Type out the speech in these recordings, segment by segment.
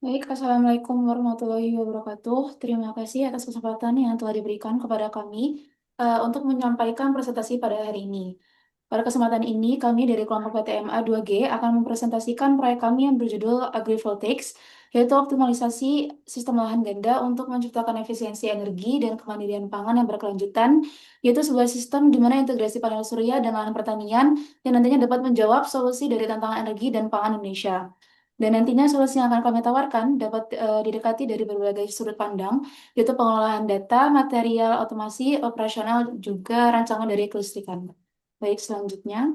Baik, Assalamualaikum warahmatullahi wabarakatuh. Terima kasih atas kesempatan yang telah diberikan kepada kami untuk menyampaikan presentasi pada hari ini. Pada kesempatan ini, kami dari kelompok PTMA 2G akan mempresentasikan proyek kami yang berjudul Agrivoltaics, yaitu optimalisasi sistem lahan ganda untuk menciptakan efisiensi energi dan kemandirian pangan yang berkelanjutan, yaitu sebuah sistem di mana integrasi panel surya dan lahan pertanian yang nantinya dapat menjawab solusi dari tantangan energi dan pangan Indonesia. Dan nantinya solusi yang akan kami tawarkan dapat didekati dari berbagai sudut pandang, yaitu pengelolaan data, material, otomasi, operasional, juga rancangan dari kelistrikan. Baik, selanjutnya.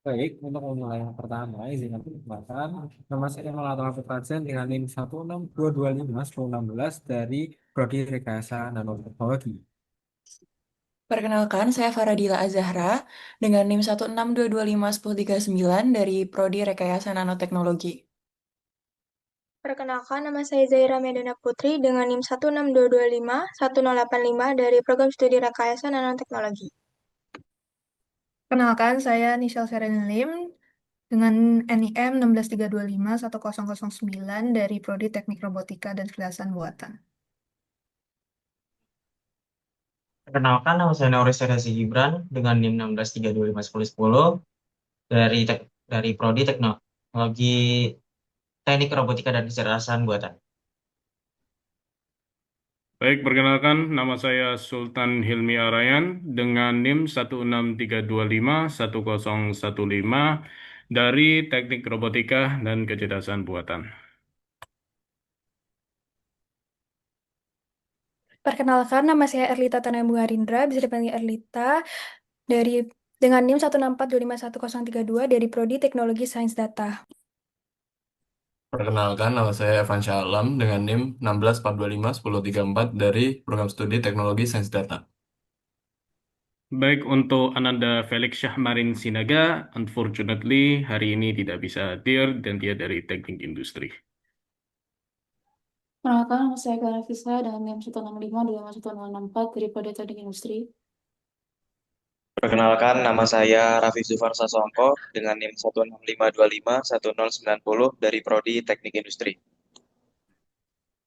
Baik, untuk memulai yang pertama, izin aku perkenalkan. Nama saya Malatang Fadzen dengan NIM 162251016 dari Prodi Rekayasa Nanoteknologi. Perkenalkan, saya Faradila Azahra dengan NIM 162251039 dari Prodi Rekayasa Nanoteknologi. Perkenalkan, nama saya Zaira Medana Putri dengan NIM 162251085 dari Program Studi Rekayasa Nanoteknologi. Kenalkan, saya Nishal Serena Lim dengan NIM 163251009 dari Prodi Teknik Robotika dan Kecerdasan Buatan. Perkenalkan, nama saya Nauris Sedasi Gibran dengan NIM 163251010 dari Prodi Teknologi Teknik Robotika dan Kecerdasan Buatan. Baik, perkenalkan nama saya Sultan Hilmi Arayan dengan NIM 163251015 dari Teknik Robotika dan Kecerdasan Buatan. Perkenalkan, nama saya Erlita Tanayambunga Rindra, bisa dipanggil Erlita, dari dengan NIM 164251032 dari Prodi Teknologi Sains Data. Perkenalkan, nama saya Evan Syalam dengan NIM 164251034 dari Program Studi Teknologi Sains Data. Baik, untuk Ananda Felix Syahmarin Sinaga, unfortunately hari ini tidak bisa hadir dan dia dari Teknik Industri. Perkenalkan, nama saya Clara Fisa dengan NIM 165251064 dari Prodi Teknik Industri. Perkenalkan, nama saya Raffi Zufar Sasongko dengan NIM 165251090 dari Prodi Teknik Industri.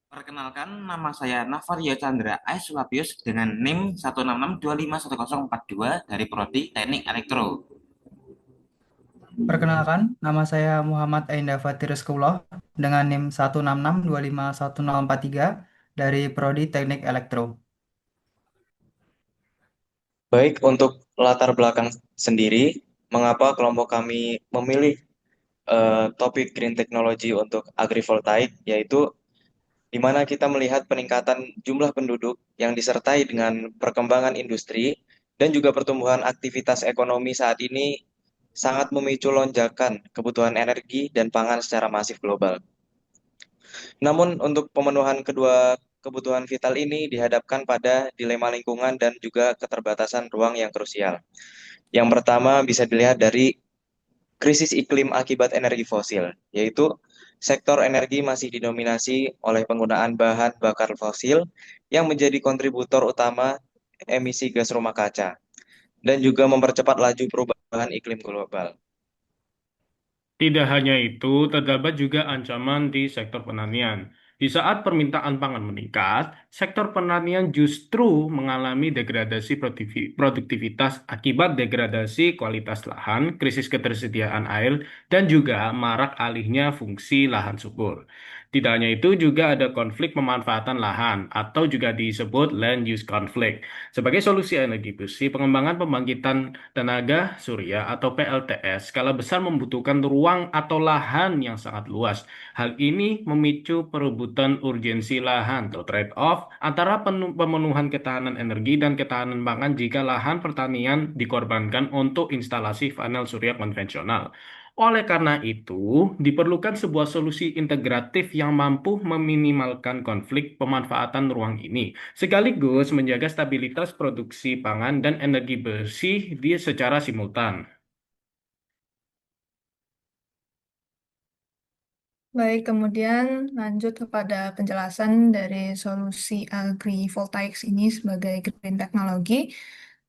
Perkenalkan, nama saya Navario Chandra Aisulapius dengan NIM 166251042 dari Prodi Teknik Elektro. Perkenalkan, nama saya Muhammad Ainda Fatiruskullah dengan NIM 166251043 dari Prodi Teknik Elektro. Baik, untuk latar belakang sendiri, mengapa kelompok kami memilih topik Green Technology untuk agrivoltaik, yaitu di mana kita melihat peningkatan jumlah penduduk yang disertai dengan perkembangan industri dan juga pertumbuhan aktivitas ekonomi saat ini sangat memicu lonjakan kebutuhan energi dan pangan secara masif global. Namun untuk pemenuhan kedua kebutuhan vital ini dihadapkan pada dilema lingkungan dan juga keterbatasan ruang yang krusial. Yang pertama bisa dilihat dari krisis iklim akibat energi fosil, yaitu sektor energi masih didominasi oleh penggunaan bahan bakar fosil yang menjadi kontributor utama emisi gas rumah kaca dan juga mempercepat laju perubahan iklim global. Tidak hanya itu, terdapat juga ancaman di sektor pertanian. Di saat permintaan pangan meningkat, sektor pertanian justru mengalami degradasi produktivitas akibat degradasi kualitas lahan, krisis ketersediaan air, dan juga marak alihnya fungsi lahan subur. Tidak hanya itu, juga ada konflik pemanfaatan lahan atau juga disebut land use conflict. Sebagai solusi energi bersih, pengembangan pembangkitan tenaga surya atau PLTS skala besar membutuhkan ruang atau lahan yang sangat luas. Hal ini memicu perebutan urgensi lahan atau trade-off antara pemenuhan ketahanan energi dan ketahanan pangan jika lahan pertanian dikorbankan untuk instalasi panel surya konvensional. Oleh karena itu, diperlukan sebuah solusi integratif yang mampu meminimalkan konflik pemanfaatan ruang ini, sekaligus menjaga stabilitas produksi pangan dan energi bersih di secara simultan. Baik, kemudian lanjut kepada penjelasan dari solusi agrivoltaics ini sebagai green technology.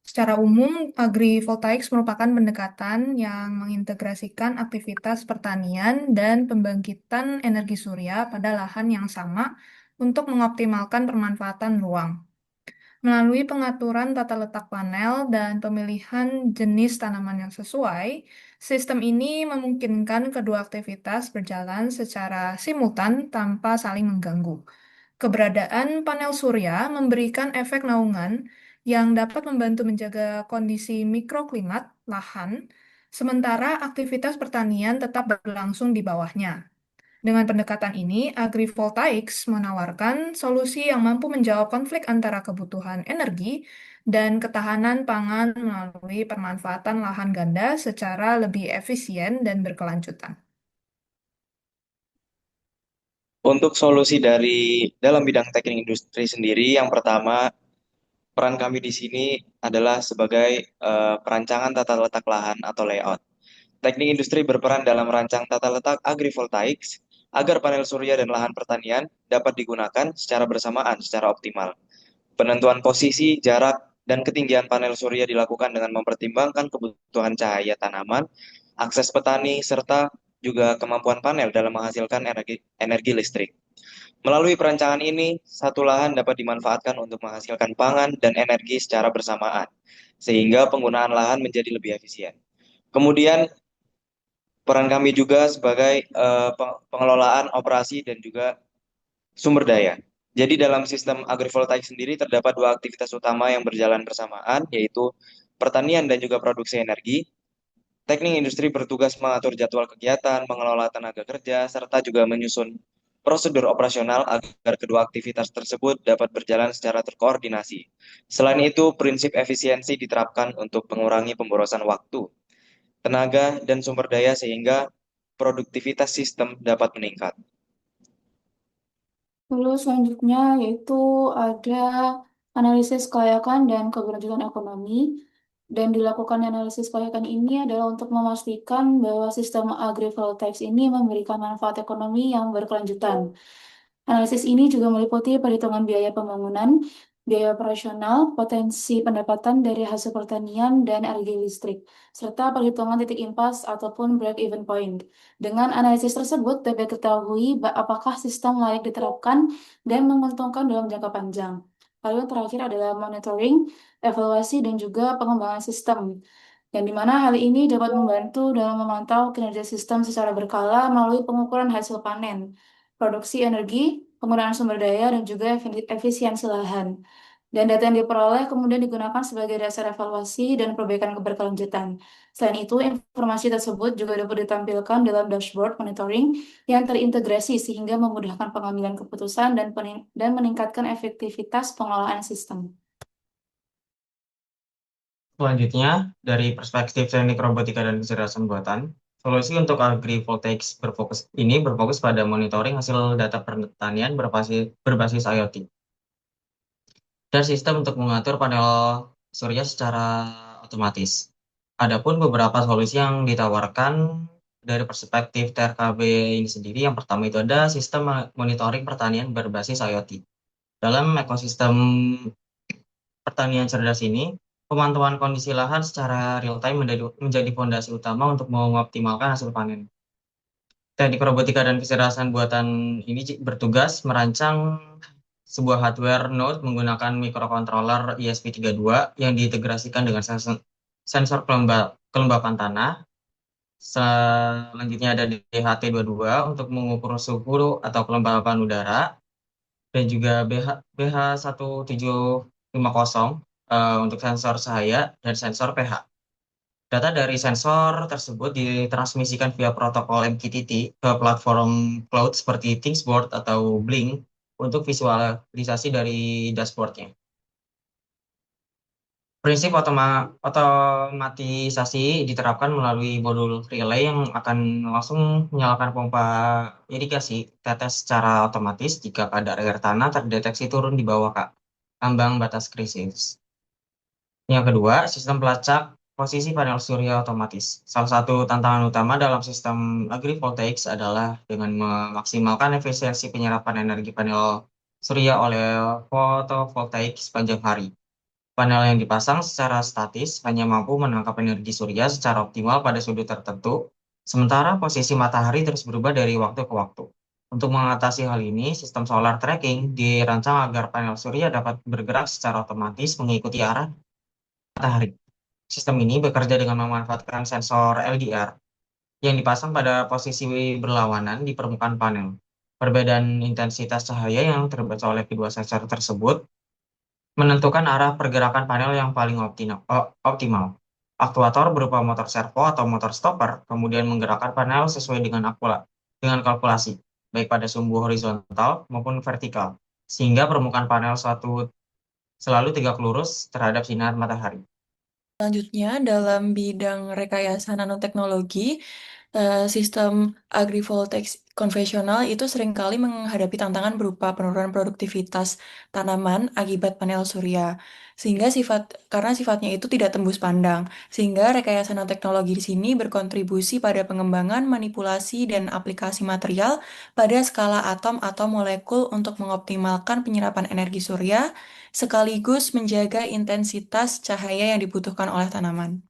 Secara umum, agrivoltaics merupakan pendekatan yang mengintegrasikan aktivitas pertanian dan pembangkitan energi surya pada lahan yang sama untuk mengoptimalkan pemanfaatan ruang. Melalui pengaturan tata letak panel dan pemilihan jenis tanaman yang sesuai, sistem ini memungkinkan kedua aktivitas berjalan secara simultan tanpa saling mengganggu. Keberadaan panel surya memberikan efek naungan yang dapat membantu menjaga kondisi mikroklimat lahan, sementara aktivitas pertanian tetap berlangsung di bawahnya. Dengan pendekatan ini, agrivoltaics menawarkan solusi yang mampu menjawab konflik antara kebutuhan energi dan ketahanan pangan melalui pemanfaatan lahan ganda secara lebih efisien dan berkelanjutan. Untuk solusi dari dalam bidang teknik industri sendiri, yang pertama, peran kami di sini adalah sebagai perancangan tata letak lahan atau layout. Teknik industri berperan dalam merancang tata letak agrivoltaics agar panel surya dan lahan pertanian dapat digunakan secara bersamaan secara optimal. Penentuan posisi, jarak, dan ketinggian panel surya dilakukan dengan mempertimbangkan kebutuhan cahaya tanaman, akses petani, serta juga kemampuan panel dalam menghasilkan energi listrik. Melalui perancangan ini, satu lahan dapat dimanfaatkan untuk menghasilkan pangan dan energi secara bersamaan, sehingga penggunaan lahan menjadi lebih efisien. Kemudian, peran kami juga sebagai pengelolaan operasi dan juga sumber daya. Jadi dalam sistem agrivoltaik sendiri terdapat dua aktivitas utama yang berjalan bersamaan, yaitu pertanian dan juga produksi energi. Teknik industri bertugas mengatur jadwal kegiatan, mengelola tenaga kerja, serta juga menyusun prosedur operasional agar kedua aktivitas tersebut dapat berjalan secara terkoordinasi. Selain itu, prinsip efisiensi diterapkan untuk mengurangi pemborosan waktu, tenaga, dan sumber daya sehingga produktivitas sistem dapat meningkat. Lalu selanjutnya yaitu ada analisis kelayakan dan keberlanjutan ekonomi. Dan dilakukan analisis kelayakan ini adalah untuk memastikan bahwa sistem agrivoltaics ini memberikan manfaat ekonomi yang berkelanjutan. Analisis ini juga meliputi perhitungan biaya pembangunan, biaya operasional, potensi pendapatan dari hasil pertanian, dan energi listrik, serta perhitungan titik impas ataupun break-even point. Dengan analisis tersebut, dapat diketahui apakah sistem layak diterapkan dan menguntungkan dalam jangka panjang. Lalu yang terakhir adalah monitoring, evaluasi, dan juga pengembangan sistem. Yang dimana hal ini dapat membantu dalam memantau kinerja sistem secara berkala melalui pengukuran hasil panen, produksi energi, penggunaan sumber daya, dan juga efisiensi lahan. Dan data yang diperoleh kemudian digunakan sebagai dasar evaluasi dan perbaikan berkelanjutan. Selain itu, informasi tersebut juga dapat ditampilkan dalam dashboard monitoring yang terintegrasi sehingga memudahkan pengambilan keputusan dan meningkatkan efektivitas pengelolaan sistem. Selanjutnya, dari perspektif teknik robotika dan kecerdasan buatan, solusi untuk agrivoltaics berfokus pada monitoring hasil data pertanian berbasis IoT dan sistem untuk mengatur panel surya secara otomatis. Adapun beberapa solusi yang ditawarkan dari perspektif TRKB ini sendiri, yang pertama itu ada sistem monitoring pertanian berbasis IoT. Dalam ekosistem pertanian cerdas ini, pemantauan kondisi lahan secara real-time menjadi fondasi utama untuk mengoptimalkan hasil panen. Teknik robotika dan kecerdasan buatan ini bertugas merancang sebuah hardware node menggunakan microcontroller ESP32 yang diintegrasikan dengan sensor kelembapan tanah. Selanjutnya ada DHT22 untuk mengukur suhu atau kelembapan udara, dan juga BH1750 untuk sensor cahaya dan sensor pH. Data dari sensor tersebut ditransmisikan via protokol MQTT ke platform cloud seperti Thingsboard atau Blink untuk visualisasi dari dashboardnya. Prinsip otomatisasi diterapkan melalui modul relay yang akan langsung menyalakan pompa irigasi tetes secara otomatis jika kadar air tanah terdeteksi turun di bawah ambang batas krisis. Yang kedua, sistem pelacak posisi panel surya otomatis. Salah satu tantangan utama dalam sistem agrivoltaics adalah dengan memaksimalkan efisiensi penyerapan energi panel surya oleh fotovoltaik sepanjang hari. Panel yang dipasang secara statis hanya mampu menangkap energi surya secara optimal pada sudut tertentu, sementara posisi matahari terus berubah dari waktu ke waktu. Untuk mengatasi hal ini, sistem solar tracking dirancang agar panel surya dapat bergerak secara otomatis mengikuti arah matahari. Sistem ini bekerja dengan memanfaatkan sensor LDR yang dipasang pada posisi berlawanan di permukaan panel. Perbedaan intensitas cahaya yang terbaca oleh kedua sensor tersebut menentukan arah pergerakan panel yang paling optimal. Aktuator berupa motor servo atau motor stopper kemudian menggerakkan panel sesuai dengan kalkulasi, baik pada sumbu horizontal maupun vertikal, sehingga permukaan panel selalu tegak lurus terhadap sinar matahari. Selanjutnya, dalam bidang rekayasa nanoteknologi, sistem agrivoltaik konvensional itu seringkali menghadapi tantangan berupa penurunan produktivitas tanaman akibat panel surya, karena sifatnya itu tidak tembus pandang, sehingga rekayasa nanoteknologi di sini berkontribusi pada pengembangan manipulasi dan aplikasi material pada skala atom atau molekul untuk mengoptimalkan penyerapan energi surya, sekaligus menjaga intensitas cahaya yang dibutuhkan oleh tanaman.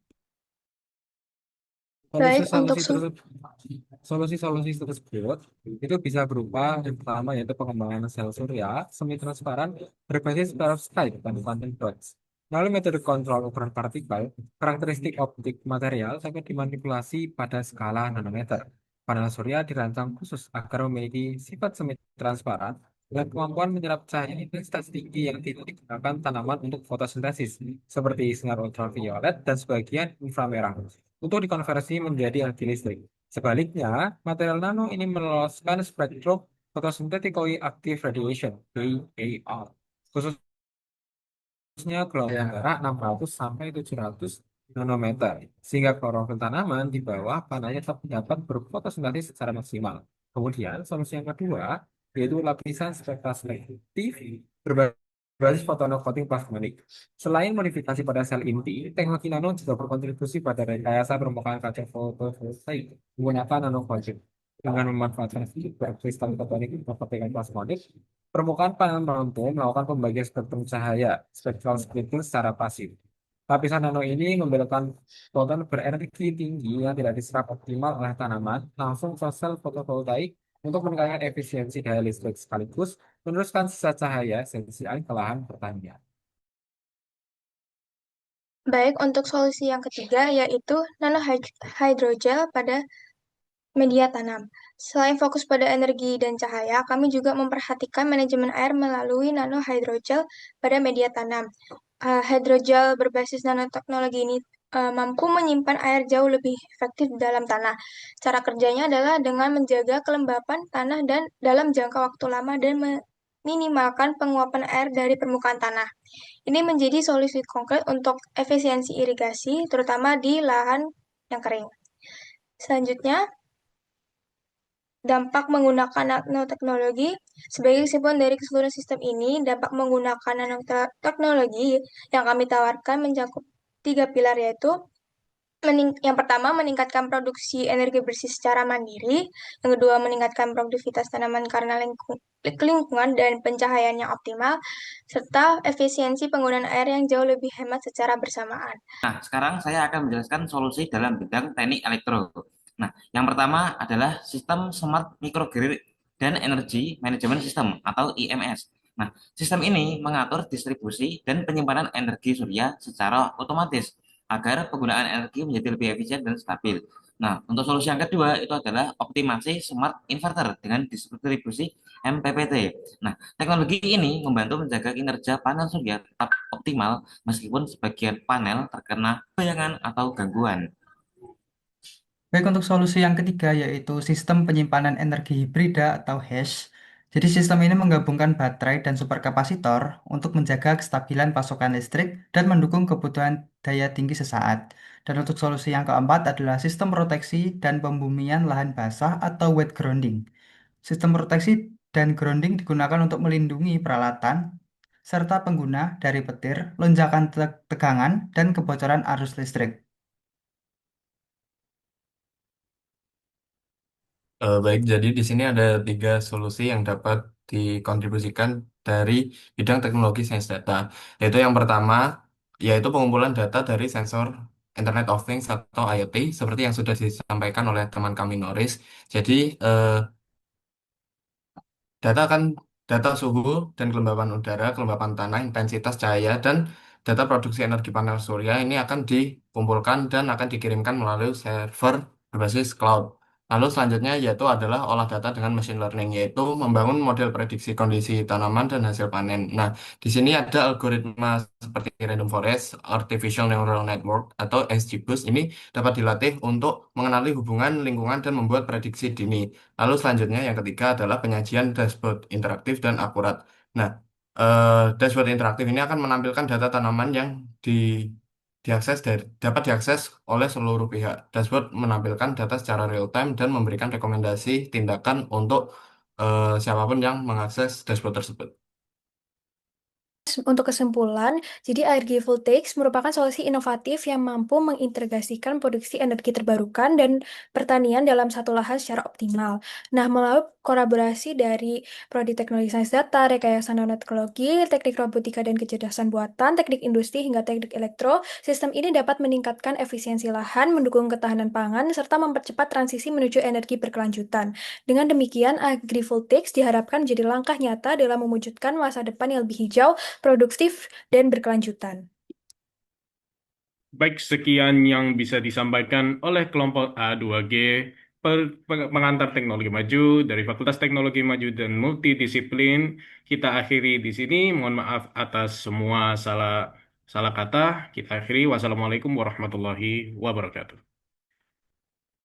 Baik, untuk Solusi-solusi tersebut itu bisa berupa yang pertama yaitu pengembangan sel surya semi transparan berbasis perovskite dan quantum dots. Melalui metode kontrol ukuran partikel, karakteristik optik material dapat dimanipulasi pada skala nanometer. Panel surya dirancang khusus agar memiliki sifat semi transparan dengan kemampuan menyerap cahaya intensitas tinggi yang tidak digunakan tanaman untuk fotosintesis, seperti sinar ultraviolet dan sebagian inframerah, untuk dikonversi menjadi energi listrik. Sebaliknya, material nano ini meloloskan spektrum photosynthetically active radiation (PAR), khususnya gelombang darah 600 sampai 700 nanometer, sehingga klorofil tanaman di bawah panahnya tetap dapat berfotosintesis secara maksimal. Kemudian, solusi yang kedua yaitu lapisan spektroselektif berbasis fotonocoating plasmanik. Selain modifikasi pada sel inti, teknologi nano juga berkontribusi pada rekayasa permukaan kaca fotovoltaik menggunakan nanocoating. Dengan memanfaatkan feedback kristal fotonik berprotein plasmanik, permukaan panel mampu melakukan pembagian spektrum cahaya spectral splitting secara pasif. Lapisan nano ini memberikan foton berenergi tinggi yang tidak diserap optimal oleh tanaman langsung ke sel fotovoltaik untuk meningkatkan efisiensi daya listrik sekaligus meneruskan sisa cahaya esensial ke lahan pertanian. baik, untuk solusi yang ketiga yaitu nanohydrogel pada media tanam. Selain fokus pada energi dan cahaya, kami juga memperhatikan manajemen air melalui nanohydrogel pada media tanam. Hydrogel berbasis nanoteknologi ini mampu menyimpan air jauh lebih efektif di dalam tanah. Cara kerjanya adalah dengan menjaga kelembapan tanah dan dalam jangka waktu lama dan meminimalkan penguapan air dari permukaan tanah. Ini menjadi solusi konkret untuk efisiensi irigasi, terutama di lahan yang kering. Selanjutnya, dampak menggunakan nanoteknologi. Sebagai kesimpulan dari keseluruhan sistem ini, dampak menggunakan nanoteknologi yang kami tawarkan mencakup 3 pilar, yaitu yang pertama, meningkatkan produksi energi bersih secara mandiri. Yang kedua, meningkatkan produktivitas tanaman karena lingkungan dan pencahayaan yang optimal, serta efisiensi penggunaan air yang jauh lebih hemat secara bersamaan. Nah, sekarang saya akan menjelaskan solusi dalam bidang teknik elektro. Nah, yang pertama adalah sistem Smart Microgrid dan Energy Management System atau IMS. Nah, sistem ini mengatur distribusi dan penyimpanan energi surya secara otomatis agar penggunaan energi menjadi lebih efisien dan stabil. Nah, untuk solusi yang kedua itu adalah optimasi smart inverter dengan distribusi MPPT. Nah, teknologi ini membantu menjaga kinerja panel surya tetap optimal meskipun sebagian panel terkena bayangan atau gangguan. Baik, untuk solusi yang ketiga yaitu sistem penyimpanan energi hibrida atau HESH. Jadi sistem ini menggabungkan baterai dan superkapasitor untuk menjaga kestabilan pasokan listrik dan mendukung kebutuhan daya tinggi sesaat. Dan untuk solusi yang keempat adalah sistem proteksi dan pembumian lahan basah atau wet grounding. Sistem proteksi dan grounding digunakan untuk melindungi peralatan serta pengguna dari petir, lonjakan tegangan, dan kebocoran arus listrik. Baik, jadi di sini ada 3 solusi yang dapat dikontribusikan dari bidang teknologi sains data, yaitu yang pertama yaitu pengumpulan data dari sensor Internet of Things atau IoT, seperti yang sudah disampaikan oleh teman kami Noris. Jadi, data akan data suhu dan kelembapan udara, kelembapan tanah, intensitas cahaya, dan data produksi energi panel surya ini akan dikumpulkan dan akan dikirimkan melalui server berbasis cloud. Lalu selanjutnya yaitu adalah olah data dengan machine learning, yaitu membangun model prediksi kondisi tanaman dan hasil panen. Nah, di sini ada algoritma seperti Random Forest, Artificial Neural Network, atau XGBoost ini dapat dilatih untuk mengenali hubungan lingkungan dan membuat prediksi dini. Lalu selanjutnya yang ketiga adalah penyajian dashboard interaktif dan akurat. Nah, dashboard interaktif ini akan menampilkan data tanaman yang dapat diakses oleh seluruh pihak. Dashboard menampilkan data secara real time dan memberikan rekomendasi tindakan untuk siapapun yang mengakses dashboard tersebut. Untuk kesimpulan, jadi energi voltaics merupakan solusi inovatif yang mampu mengintegrasikan produksi energi terbarukan dan pertanian dalam satu lahan secara optimal. Nah, melalui kolaborasi dari Prodi Teknologi Sains Data, Rekayasa Nanoteknologi, Teknik Robotika dan Kecerdasan Buatan, Teknik Industri hingga Teknik Elektro, sistem ini dapat meningkatkan efisiensi lahan, mendukung ketahanan pangan, serta mempercepat transisi menuju energi berkelanjutan. Dengan demikian, agrivoltaics diharapkan menjadi langkah nyata dalam mewujudkan masa depan yang lebih hijau, produktif, dan berkelanjutan. Baik, sekian yang bisa disampaikan oleh kelompok A2G pengantar teknologi maju dari Fakultas Teknologi Maju dan Multidisiplin. Kita akhiri di sini. Mohon maaf atas semua salah kata. Kita akhiri. Wassalamualaikum warahmatullahi wabarakatuh.